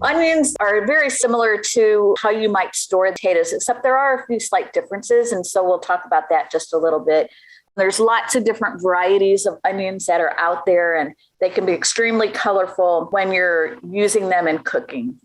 Onions are very similar to how you might store potatoes, except there are a few slight differences. And so we'll talk about that just a little bit. There's lots of different varieties of onions that are out there, and they can be extremely colorful when you're using them in cooking.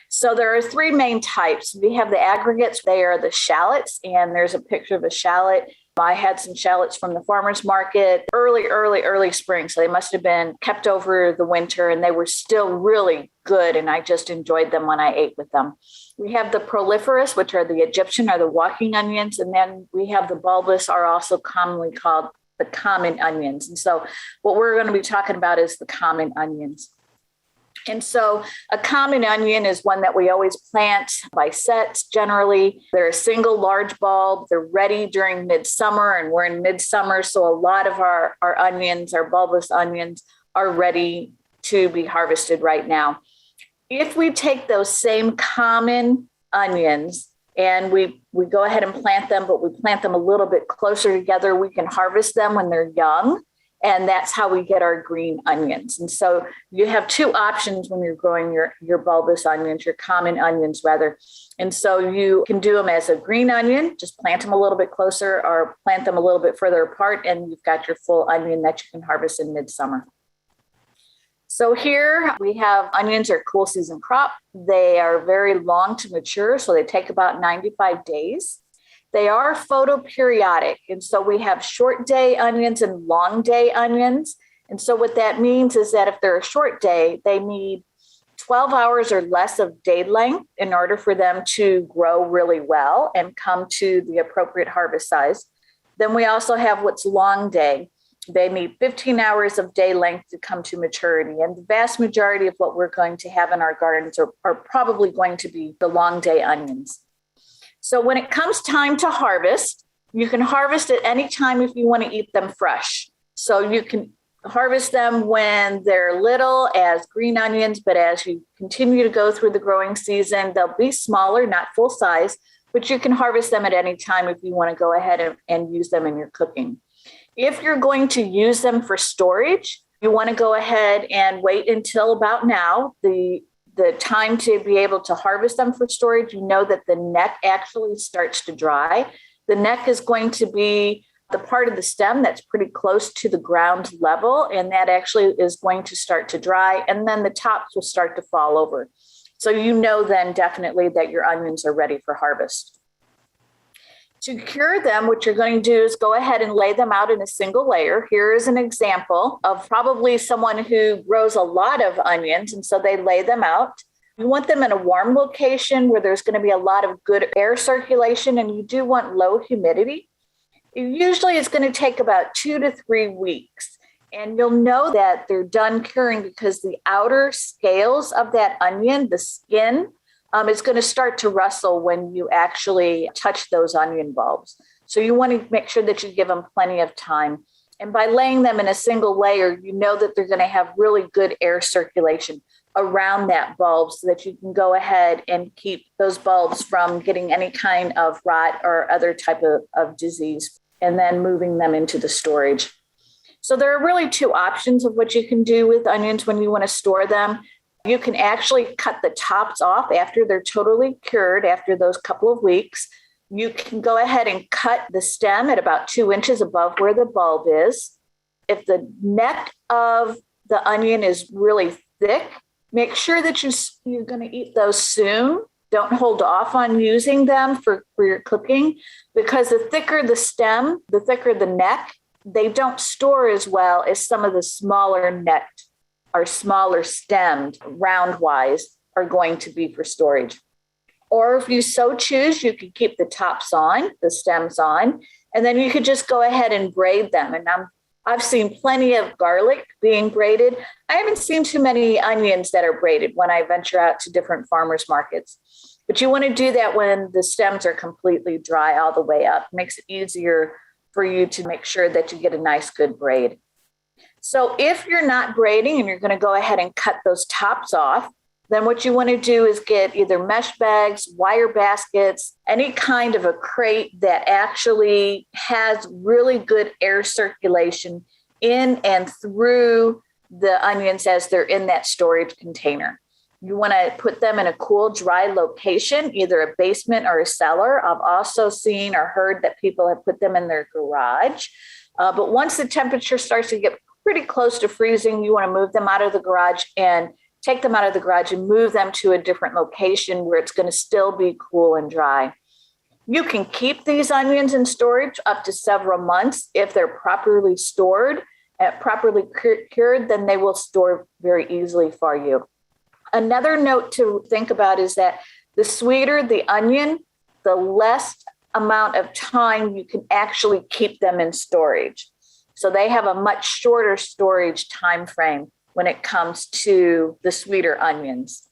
So there are three main types. We have the aggregates. They are the shallots, and there's a picture of a shallot. I had some shallots from the farmer's market early spring. So they must have been kept over the winter, and they were still really good. And I just enjoyed them when I ate with them. We have the proliferous, which are the Egyptian or the walking onions. And then we have the bulbous, are also commonly called the common onions. And so what we're going to be talking about is the common onions. And so a common onion is one that we always plant by sets. Generally, they're a single large bulb. They're ready during midsummer, and we're in midsummer. So a lot of our onions, our bulbous onions, are ready to be harvested right now. If we take those same common onions and we go ahead and plant them, but we plant them a little bit closer together, we can harvest them when they're young. And that's how we get our green onions. And so you have two options when you're growing your bulbous onions, your common onions rather. And so you can do them as a green onion, just plant them a little bit closer or plant them a little bit further apart, and you've got your full onion that you can harvest in midsummer. So here we have onions are cool season crop. They are very long to mature, so they take about 95 days. They are photoperiodic. And so we have short day onions and long day onions. And so what that means is that if they're a short day, they need 12 hours or less of day length in order for them to grow really well and come to the appropriate harvest size. Then we also have what's long day. They need 15 hours of day length to come to maturity. And the vast majority of what we're going to have in our gardens are probably going to be the long day onions. So when it comes time to harvest, you can harvest at any time if you want to eat them fresh. So you can harvest them when they're little as green onions, but as you continue to go through the growing season, they'll be smaller, not full size, but you can harvest them at any time if you want to go ahead and use them in your cooking. If you're going to use them for storage, you want to go ahead and wait until about now, the time to be able to harvest them for storage. You know that the neck actually starts to dry. The neck is going to be the part of the stem that's pretty close to the ground level, and that actually is going to start to dry, and then the tops will start to fall over. So you know then definitely that your onions are ready for harvest. To cure them, what you're going to do is go ahead and lay them out in a single layer. Here is an example of probably someone who grows a lot of onions, and so they lay them out. You want them in a warm location where there's going to be a lot of good air circulation, and you do want low humidity. Usually it's going to take about 2 to 3 weeks, and you'll know that they're done curing because the outer scales of that onion, the skin, it's going to start to rustle when you actually touch those onion bulbs. So you want to make sure that you give them plenty of time. And by laying them in a single layer, you know that they're going to have really good air circulation around that bulb so that you can go ahead and keep those bulbs from getting any kind of rot or other type of disease, and then moving them into the storage. So there are really two options of what you can do with onions when you want to store them. You can actually cut the tops off after they're totally cured, after those couple of weeks. You can go ahead and cut the stem at about 2 inches above where the bulb is. If the neck of the onion is really thick, make sure that you're going to eat those soon. Don't hold off on using them for your cooking, because the thicker the stem, the thicker the neck, they don't store as well as some of the smaller necked or smaller stemmed round-wise are going to be for storage. Or if you so choose, you could keep the tops on, the stems on, and then you could just go ahead and braid them. And I've seen plenty of garlic being braided. I haven't seen too many onions that are braided when I venture out to different farmers markets. But you want to do that when the stems are completely dry all the way up. It makes it easier for you to make sure that you get a nice, good braid. So if you're not braiding and you're going to go ahead and cut those tops off, then what you want to do is get either mesh bags, wire baskets, any kind of a crate that actually has really good air circulation in and through the onions as they're in that storage container. You want to put them in a cool, dry location, either a basement or a cellar. I've also seen or heard that people have put them in their garage. But once the temperature starts to get pretty close to freezing, you want to move them out of the garage and take them out of the garage and move them to a different location where it's going to still be cool and dry. You can keep these onions in storage up to several months if they're properly stored, properly cured, then they will store very easily for you. Another note to think about is that the sweeter the onion, the less amount of time you can actually keep them in storage. So they have a much shorter storage time frame when it comes to the sweeter onions.